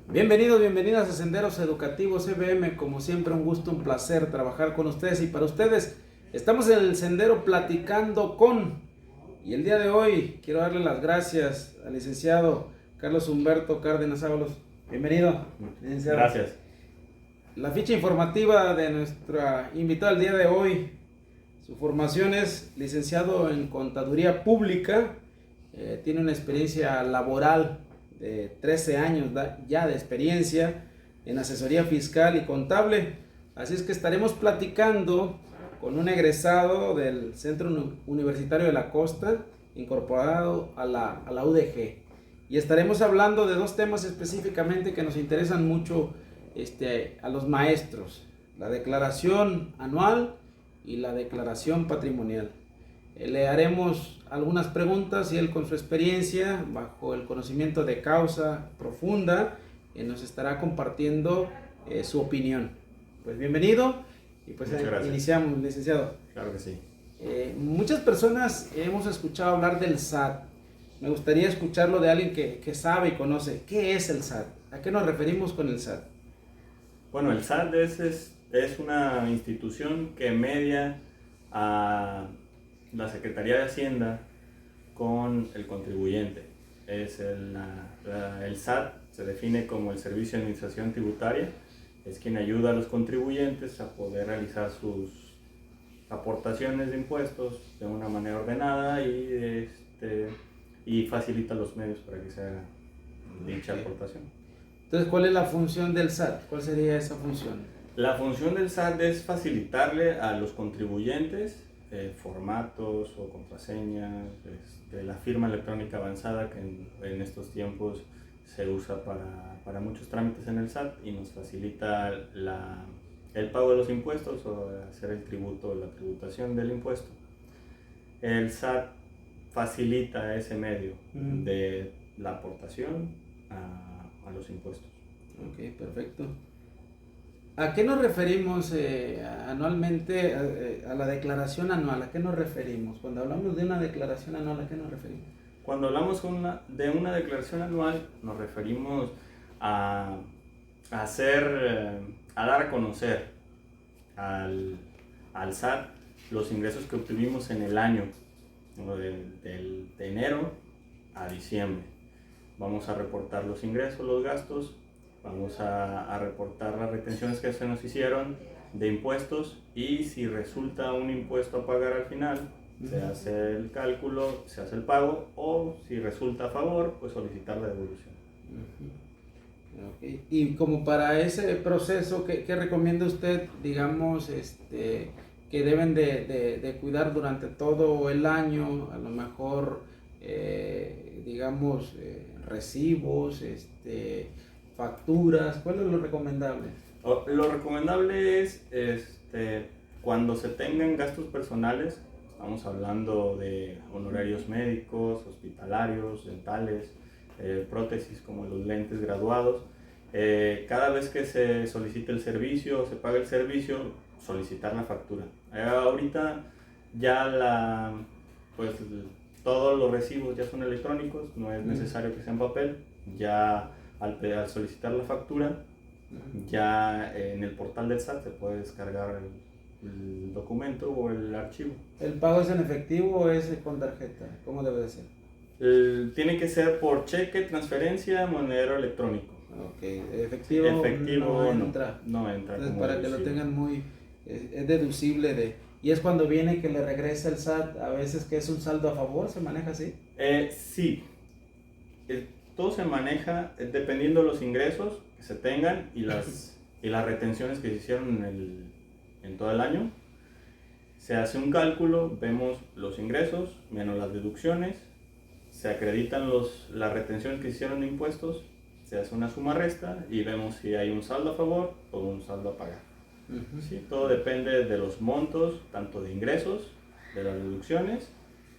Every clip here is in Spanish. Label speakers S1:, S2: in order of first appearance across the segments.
S1: Bienvenidos, bienvenidas a Senderos Educativos EBM. Como siempre, un gusto, un placer trabajar con ustedes y para ustedes. Estamos en el sendero platicando con, y el día de hoy quiero darle las gracias al licenciado Carlos Humberto Cárdenas Ábalos. Bienvenido, licenciado.
S2: Gracias.
S1: La ficha informativa de nuestra invitada el día de hoy. Su formación es licenciado en Contaduría Pública. Tiene una experiencia laboral de 13 años ya de experiencia en asesoría fiscal y contable. Así es que estaremos platicando con un egresado del Centro Universitario de la Costa, incorporado a la UDG. Y estaremos hablando de dos temas específicamente que nos interesan mucho a los maestros: la declaración anual y la declaración patrimonial. Le haremos algunas preguntas y él, con su experiencia, bajo el conocimiento de causa profunda, nos estará compartiendo su opinión. Pues bienvenido y pues iniciamos, licenciado.
S2: Claro que sí.
S1: Muchas personas hemos escuchado hablar del SAT. Me gustaría escucharlo de alguien que sabe y conoce. ¿Qué es el SAT? ¿A qué nos referimos con el SAT?
S2: Bueno, el SAT es una institución que media a la Secretaría de Hacienda con el contribuyente. El SAT se define como el Servicio de Administración Tributaria. Es quien ayuda a los contribuyentes a poder realizar sus aportaciones de impuestos de una manera ordenada y facilita los medios para que se haga dicha aportación.
S1: Entonces, ¿cuál es la función del SAT? ¿Cuál sería esa función?
S2: La función del SAT es facilitarle a los contribuyentes formatos o contraseñas, la firma electrónica avanzada que en estos tiempos se usa para muchos trámites en el SAT y nos facilita el pago de los impuestos o hacer el tributo, la tributación del impuesto. El SAT facilita ese medio de la aportación a los impuestos.
S1: Ok, perfecto. ¿A qué nos referimos anualmente, a la declaración anual? ¿A qué nos referimos? Cuando hablamos de una declaración anual, ¿a qué nos referimos?
S2: Cuando hablamos de una declaración anual, nos referimos a dar a conocer al SAT los ingresos que obtuvimos en el año, de enero a diciembre. Vamos a reportar los ingresos, los gastos. Vamos a reportar las retenciones que se nos hicieron de impuestos y si resulta un impuesto a pagar al final, se hace el cálculo, se hace el pago o si resulta a favor, pues solicitar la devolución.
S1: Okay. Y como para ese proceso, ¿qué recomienda usted, digamos, que deben de cuidar durante todo el año? A lo mejor, digamos, recibos, facturas. ¿Cuál es lo recomendable?
S2: Lo recomendable es cuando se tengan gastos personales. Estamos hablando de honorarios médicos, hospitalarios, dentales, prótesis como los lentes graduados. Cada vez que se solicite el servicio, se paga el servicio, solicitar la factura. Ahorita ya todos los recibos ya son electrónicos, no es necesario que sea en papel. Ya al solicitar la factura, ya en el portal del SAT se puede descargar el documento o el archivo.
S1: ¿El pago es en efectivo o es con tarjeta? ¿Cómo debe de ser?
S2: Tiene que ser por cheque, transferencia, monedero electrónico.
S1: Ok, efectivo no entra.
S2: No entra.
S1: Entonces, para que lo tengan es deducible y es cuando viene que le regresa el SAT, a veces que es un saldo a favor, ¿se maneja así?
S2: Sí. Todo se maneja dependiendo de los ingresos que se tengan y las retenciones que se hicieron en todo el año. Se hace un cálculo, vemos los ingresos menos las deducciones, se acreditan las retenciones que se hicieron de impuestos, se hace una suma resta y vemos si hay un saldo a favor o un saldo a pagar. ¿Sí? Todo depende de los montos, tanto de ingresos, de las deducciones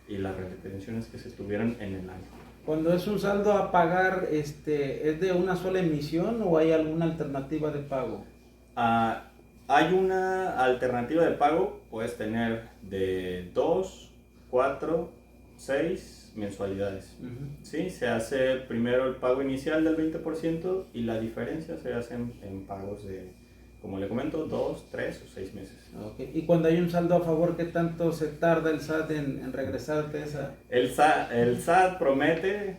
S2: y las retenciones que se tuvieron en el año.
S1: Cuando es un saldo a pagar, ¿es de una sola emisión o hay alguna alternativa de pago?
S2: Hay una alternativa de pago puedes tener de 2, 4, 6 mensualidades. ¿Sí? Se hace primero el pago inicial del 20% y la diferencia se hace en pagos de, como le comento, 2, 3 o 6 meses.
S1: Okay. Y cuando hay un saldo a favor, ¿qué tanto se tarda el SAT en regresarte esa?
S2: El SAT promete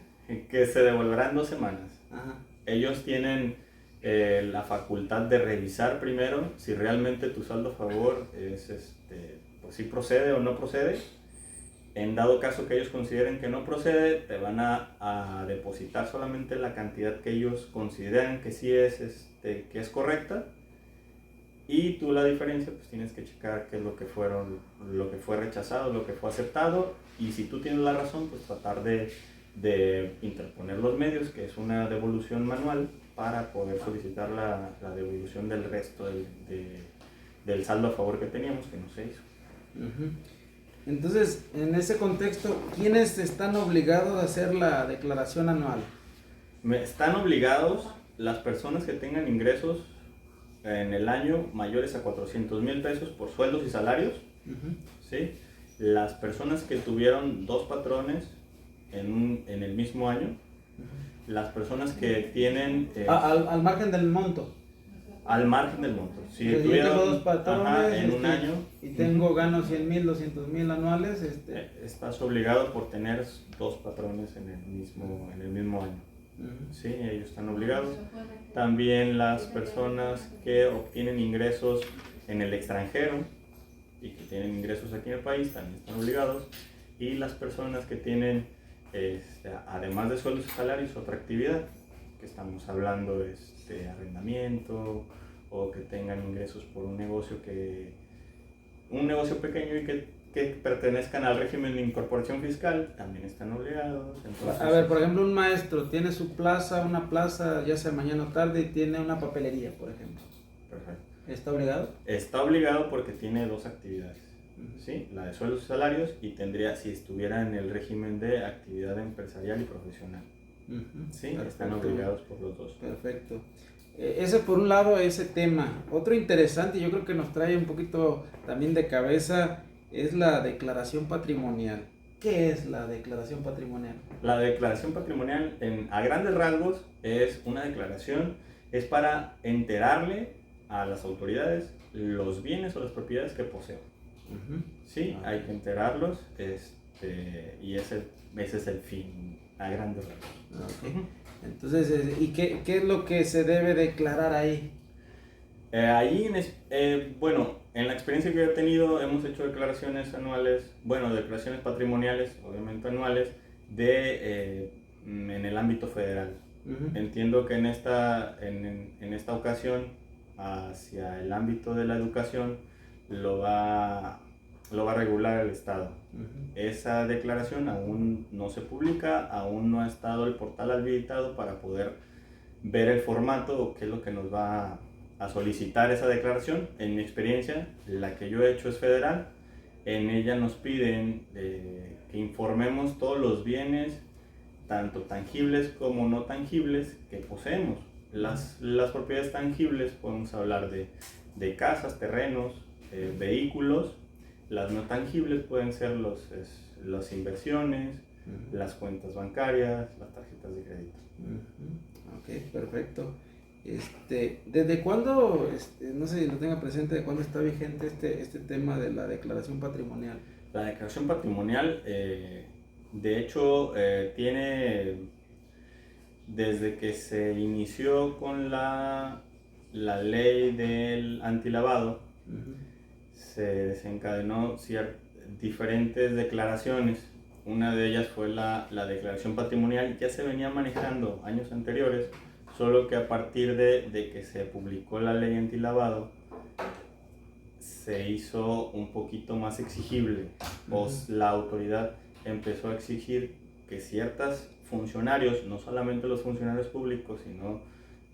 S2: que se devolverá en 2 semanas.
S1: Ajá.
S2: Ellos tienen la facultad de revisar primero si realmente tu saldo a favor es, pues si procede o no procede. En dado caso que ellos consideren que no procede, te van a depositar solamente la cantidad que ellos consideran que sí es, que es correcta. Y tú la diferencia pues tienes que checar qué es lo que fue rechazado, lo que fue aceptado. Y si tú tienes la razón, pues tratar de interponer los medios, que es una devolución manual, para poder solicitar la devolución del resto del saldo a favor que teníamos, que no se hizo.
S1: Entonces, en ese contexto, ¿quiénes están obligados a hacer la declaración anual?
S2: Están obligados las personas que tengan ingresos en el año mayores a 400,000 pesos por sueldos y salarios, ¿sí? Las personas que tuvieron 2 patrones en el mismo año, las personas que tienen...
S1: al margen del monto.
S2: Al margen del monto. Si
S1: yo
S2: tuvieron,
S1: tengo 2 patrones
S2: en un año
S1: y gano 100,000, 200,000 anuales.
S2: Estás obligado por tener 2 patrones en el mismo año. Sí, ellos están obligados. También las personas que obtienen ingresos en el extranjero y que tienen ingresos aquí en el país también están obligados. Y las personas que tienen, además de sueldos y salarios, otra actividad, que estamos hablando de arrendamiento, o que tengan ingresos por un negocio pequeño y que pertenezcan al régimen de incorporación fiscal, también están obligados. Entonces,
S1: a ver, por ejemplo, un maestro tiene una plaza, ya sea mañana o tarde, y tiene una papelería, por ejemplo.
S2: Perfecto.
S1: ¿Está obligado?
S2: Está obligado porque tiene 2 actividades, ¿sí? La de sueldos y salarios, y tendría, si estuviera en el régimen de actividad empresarial y profesional. Sí, perfecto. Están obligados por los 2.
S1: Perfecto. Ese por un lado, ese tema. Otro interesante, yo creo que nos trae un poquito también de cabeza, es la declaración patrimonial. ¿Qué es la declaración patrimonial?
S2: La declaración patrimonial, a grandes rasgos, es una declaración, es para enterarle a las autoridades los bienes o las propiedades que poseen. Sí, hay que enterarlos, y ese es el fin, a grandes rasgos.
S1: Entonces, ¿y qué es lo que se debe declarar ahí?
S2: Bueno, en la experiencia que he tenido, hemos hecho declaraciones anuales, declaraciones patrimoniales, obviamente anuales, en el ámbito federal. Entiendo que en esta ocasión, hacia el ámbito de la educación, lo va a regular el Estado. Esa declaración aún no se publica, aún no ha estado el portal habilitado para poder ver el formato o qué es lo que nos va a solicitar esa declaración. En mi experiencia, la que yo he hecho es federal. En ella nos piden que informemos todos los bienes, tanto tangibles como no tangibles, que poseemos. Las propiedades tangibles, podemos hablar de casas, terrenos, vehículos. Las no tangibles pueden ser las inversiones, las cuentas bancarias, las tarjetas de crédito.
S1: Ok, perfecto. ¿Desde cuándo, no sé si lo tenga presente, de cuándo está vigente este tema de la declaración patrimonial?
S2: La declaración patrimonial, de hecho, tiene, desde que se inició con la ley del antilavado, se desencadenó diferentes declaraciones. Una de ellas fue la declaración patrimonial. Ya se venía manejando años anteriores, solo que a partir de que se publicó la ley antilavado, se hizo un poquito más exigible. La autoridad empezó a exigir que ciertos funcionarios, no solamente los funcionarios públicos, sino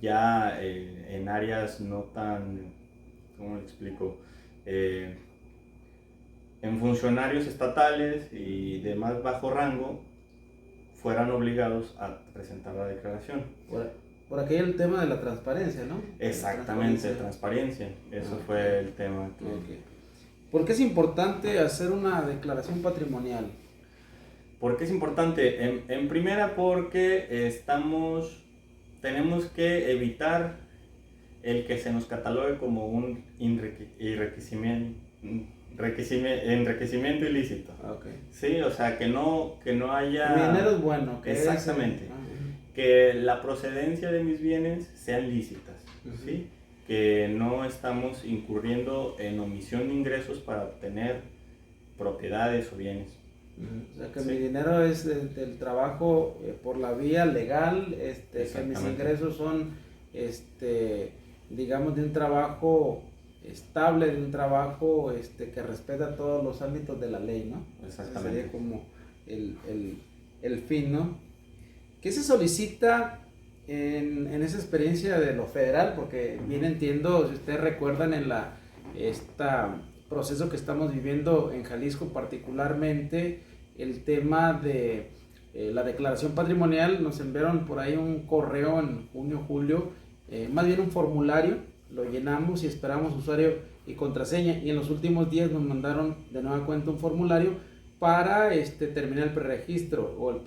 S2: ya en áreas no tan, ¿cómo le explico? En funcionarios estatales y de más bajo rango, fueran obligados a presentar la declaración.
S1: Por aquí el tema de la transparencia, ¿no?
S2: Exactamente, transparencia. Eso fue el tema.
S1: ¿Por qué es importante hacer una declaración patrimonial?
S2: ¿Por qué es importante? En primera porque tenemos que evitar el que se nos catalogue como un enriquecimiento ilícito.
S1: Okay.
S2: Sí, o sea, que no haya...
S1: Mi dinero es bueno.
S2: Exactamente. Que la procedencia de mis bienes sean lícitas, ¿sí? Que no estamos incurriendo en omisión de ingresos para obtener propiedades o bienes.
S1: O sea, que mi dinero es del trabajo por la vía legal, que mis ingresos son, digamos, de un trabajo estable, de un trabajo que respeta todos los ámbitos de la ley, ¿no?
S2: Exactamente.
S1: Ese sería como el fin, ¿no? ¿Qué se solicita en esa experiencia de lo federal? Porque bien entiendo, si ustedes recuerdan este proceso que estamos viviendo en Jalisco particularmente, el tema de la declaración patrimonial, nos enviaron por ahí un correo en junio, julio, más bien un formulario, lo llenamos y esperamos usuario y contraseña, y en los últimos días nos mandaron de nueva cuenta un formulario para terminar el preregistro, o el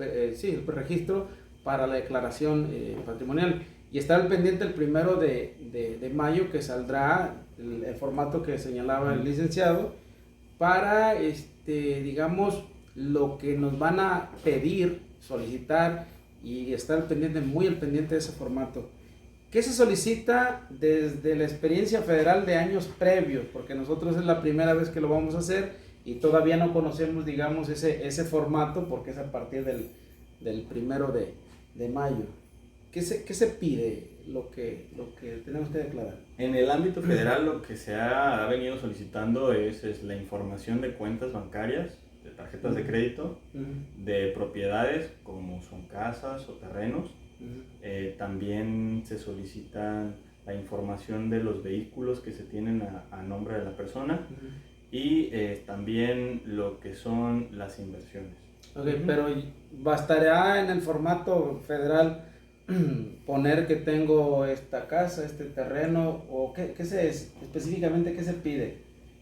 S1: preregistro para la declaración patrimonial, y está al pendiente el 1 de mayo que saldrá el formato que señalaba el licenciado para digamos lo que nos van a pedir, solicitar, y estar muy al pendiente de ese formato. ¿Qué se solicita desde la experiencia federal de años previos? Porque nosotros es la primera vez que lo vamos a hacer y todavía no conocemos, digamos, ese formato, porque es a partir del 1 de mayo. ¿Qué se pide, lo que tenemos que declarar?
S2: En el ámbito federal lo que se ha venido solicitando es la información de cuentas bancarias, de tarjetas de crédito, de propiedades como son casas o terrenos. También se solicita la información de los vehículos que se tienen a nombre de la persona, y también lo que son las inversiones.
S1: Ok, pero ¿bastará en el formato federal poner que tengo esta casa, este terreno, o específicamente qué se pide?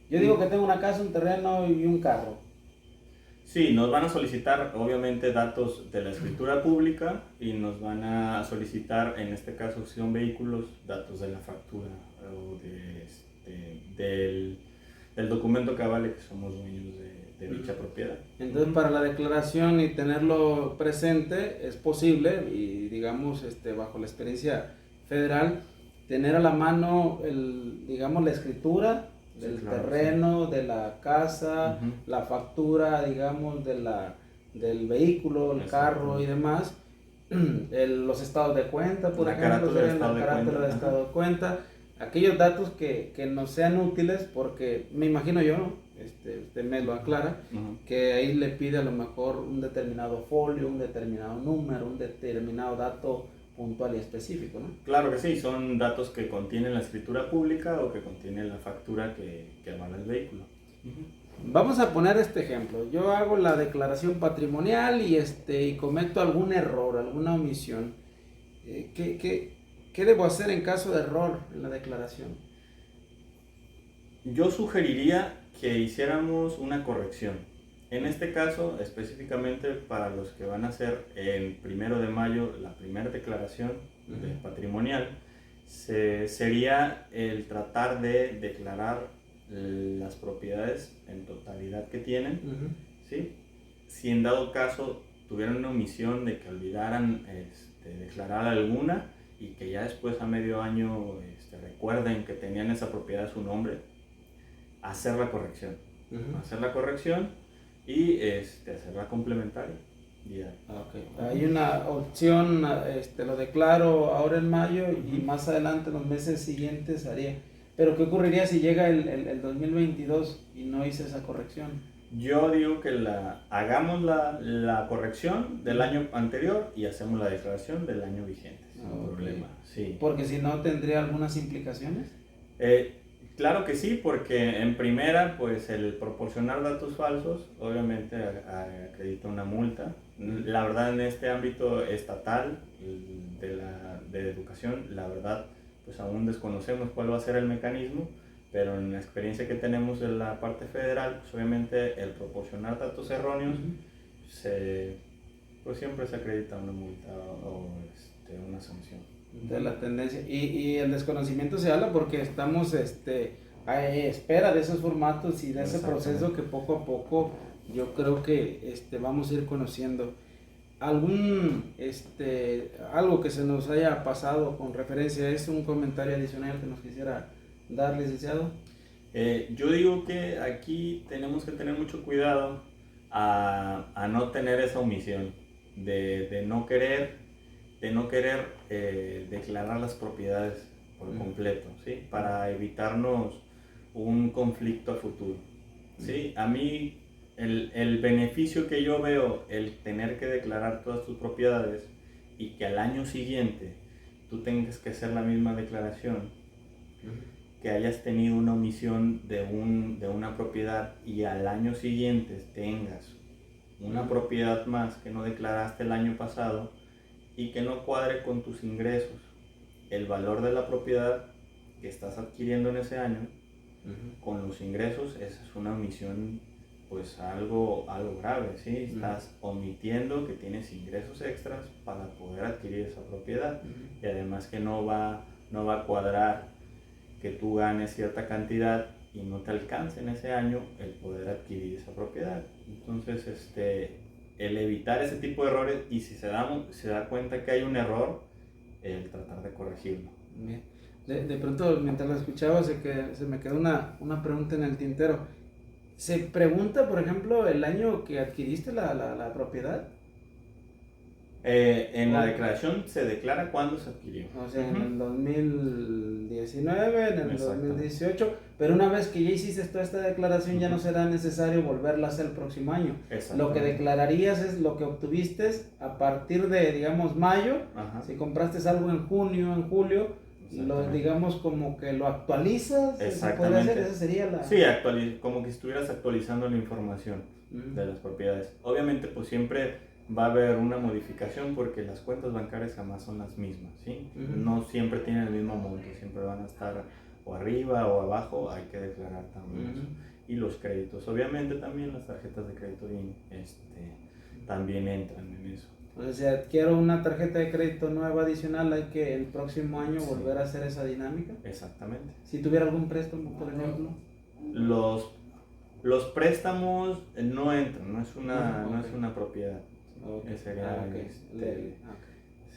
S1: Yo digo que tengo una casa, un terreno y un carro.
S2: Sí, nos van a solicitar obviamente datos de la escritura pública, y nos van a solicitar, en este caso si son vehículos, datos de la factura o del documento que avale que somos dueños de dicha propiedad.
S1: Entonces, para la declaración y tenerlo presente es posible, y digamos bajo la experiencia federal, tener a la mano digamos la escritura del terreno, de la casa, la factura, digamos, del vehículo, el carro y demás, los estados de cuenta, por ejemplo, la carátula del estado de cuenta, aquellos datos que nos sean útiles, porque me imagino yo, usted me lo aclara, que ahí le pide a lo mejor un determinado folio, un determinado número, un determinado dato puntual y específico, ¿no?
S2: Claro que sí, son datos que contienen la escritura pública o que contienen la factura que avala el vehículo.
S1: Vamos a poner este ejemplo. Yo hago la declaración patrimonial y cometo algún error, alguna omisión. ¿Qué debo hacer en caso de error en la declaración?
S2: Yo sugeriría que hiciéramos una corrección. En este caso, específicamente para los que van a hacer el 1 de mayo la primera declaración de patrimonial, sería el tratar de declarar las propiedades en totalidad que tienen, ¿sí? Si en dado caso tuvieran una omisión de que olvidaran declarar alguna, y que ya después a medio año recuerden que tenían esa propiedad a su nombre, hacer la corrección. Hacer la corrección y hacerla complementaria.
S1: Okay. Hay una opción, lo declaro ahora en mayo y más adelante en los meses siguientes haría. Pero ¿qué ocurriría si llega el 2022 y no hice esa corrección?
S2: Yo digo que hagamos la corrección del año anterior y hacemos la declaración del año vigente, sin problema. Sí.
S1: Porque si no, ¿tendría algunas implicaciones?
S2: Claro que sí, porque en primera, pues el proporcionar datos falsos obviamente acredita una multa. La verdad, en este ámbito estatal de educación, la verdad, pues aún desconocemos cuál va a ser el mecanismo, pero en la experiencia que tenemos en la parte federal, pues obviamente el proporcionar datos erróneos, pues siempre se acredita una multa o una sanción.
S1: De la tendencia. Y el desconocimiento se habla porque estamos a espera de esos formatos y de ese proceso que poco a poco yo creo que vamos a ir conociendo. Algo que se nos haya pasado con referencia a eso, un comentario adicional que nos quisiera dar, licenciado.
S2: Yo digo que aquí tenemos que tener mucho cuidado a no tener esa omisión de no querer declarar las propiedades por completo, ¿sí? Para evitarnos un conflicto a futuro, ¿sí? A mí el beneficio que yo veo, el tener que declarar todas tus propiedades y que al año siguiente tú tengas que hacer la misma declaración, que hayas tenido una omisión de una propiedad y al año siguiente tengas una propiedad más que no declaraste el año pasado y que no cuadre con tus ingresos, el valor de la propiedad que estás adquiriendo en ese año con los ingresos, esa es una omisión, pues algo grave, ¿sí? Estás omitiendo que tienes ingresos extras para poder adquirir esa propiedad y además que no va a cuadrar que tú ganes cierta cantidad y no te alcance en ese año el poder adquirir esa propiedad. Entonces, el evitar ese tipo de errores y si se da cuenta que hay un error, el tratar de corregirlo.
S1: Bien. De pronto, mientras lo escuchaba, se me quedó una pregunta en el tintero. ¿Se pregunta, por ejemplo, el año que adquiriste la propiedad?
S2: En la declaración se declara cuándo se adquirió.
S1: O sea, en el 2019, en el 2018, pero una vez que ya hiciste toda esta declaración ya no será necesario volverla a hacer el próximo año. Lo que declararías es lo que obtuviste a partir de, digamos, mayo. Si compraste algo en junio, en julio, digamos como que lo actualizas.
S2: Exactamente.
S1: Esa sería la...
S2: Sí, como que estuvieras actualizando la información de las propiedades. Obviamente, pues siempre va a haber una modificación porque las cuentas bancarias jamás son las mismas, ¿sí? No siempre tienen el mismo monto, siempre van a estar o arriba o abajo, hay que declarar también eso. Y los créditos, obviamente también las tarjetas de crédito también entran en eso.
S1: O sea, si adquiero una tarjeta de crédito nueva adicional, hay que el próximo año volver a hacer esa dinámica.
S2: Exactamente.
S1: Si tuviera algún préstamo, por ejemplo.
S2: Los préstamos no entran, no es una propiedad. Sería,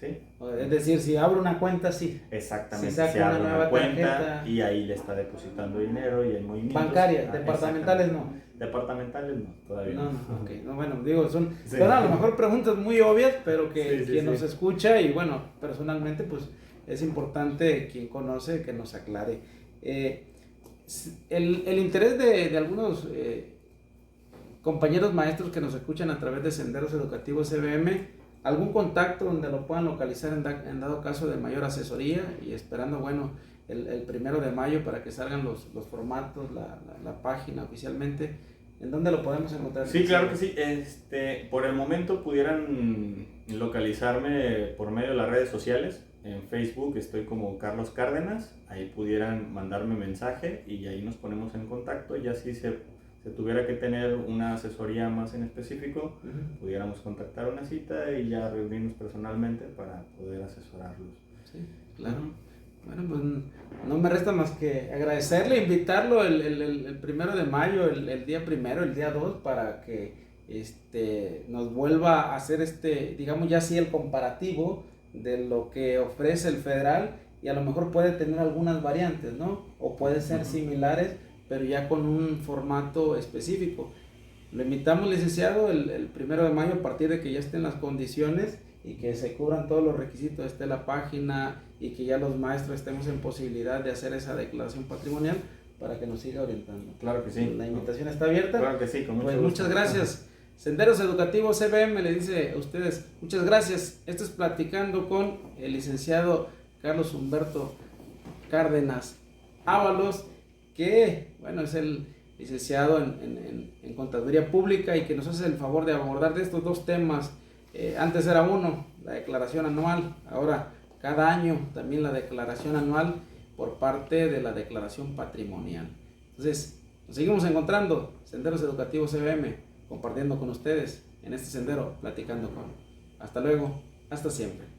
S2: ¿sí?
S1: Es decir, si abro una cuenta, sí.
S2: Exactamente,
S1: si saco
S2: abre una cuenta
S1: tarjeta,
S2: y ahí le está depositando dinero y hay movimientos.
S1: Bancaria, departamentales no.
S2: Departamentales no, todavía no.
S1: No, bueno, digo, son a lo mejor preguntas muy obvias, pero que quien nos escucha y bueno, personalmente pues es importante quien conoce que nos aclare. El interés de algunos compañeros maestros que nos escuchan a través de Senderos Educativos CBM, algún contacto donde lo puedan localizar en dado caso de mayor asesoría y esperando, bueno, el 1 de mayo para que salgan los formatos, la página oficialmente, ¿en dónde lo podemos encontrar?
S2: Sí, claro que sí. Por el momento pudieran localizarme por medio de las redes sociales. En Facebook estoy como Carlos Cárdenas, ahí pudieran mandarme mensaje y ahí nos ponemos en contacto, y así se tuviera que tener una asesoría más en específico, pudiéramos contactar una cita y ya reunirnos personalmente para poder asesorarlos.
S1: Sí, claro. Bueno, pues no me resta más que agradecerle, invitarlo el 1 de mayo, el día 1, el día 2, para que nos vuelva a hacer digamos ya así el comparativo de lo que ofrece el federal, y a lo mejor puede tener algunas variantes, ¿no? O puede ser similares, pero ya con un formato específico. Lo invitamos, licenciado, el 1 de mayo, a partir de que ya estén las condiciones y que se cubran todos los requisitos, esté la página y que ya los maestros estemos en posibilidad de hacer esa declaración patrimonial, para que nos siga orientando.
S2: Claro que sí.
S1: La invitación está abierta.
S2: Claro que sí, con mucho
S1: pues
S2: gusto.
S1: Muchas gracias. Senderos Educativos CBM le dice a ustedes muchas gracias. Esto es Platicando con el licenciado Carlos Humberto Cárdenas Ábalos, que bueno, es el licenciado en Contaduría Pública y que nos hace el favor de abordar de estos dos temas. Antes era uno, la declaración anual, ahora cada año también la declaración anual, por parte de la declaración patrimonial. Entonces, nos seguimos encontrando, Senderos Educativos CBM, compartiendo con ustedes en este sendero, platicando con. Hasta luego, hasta siempre.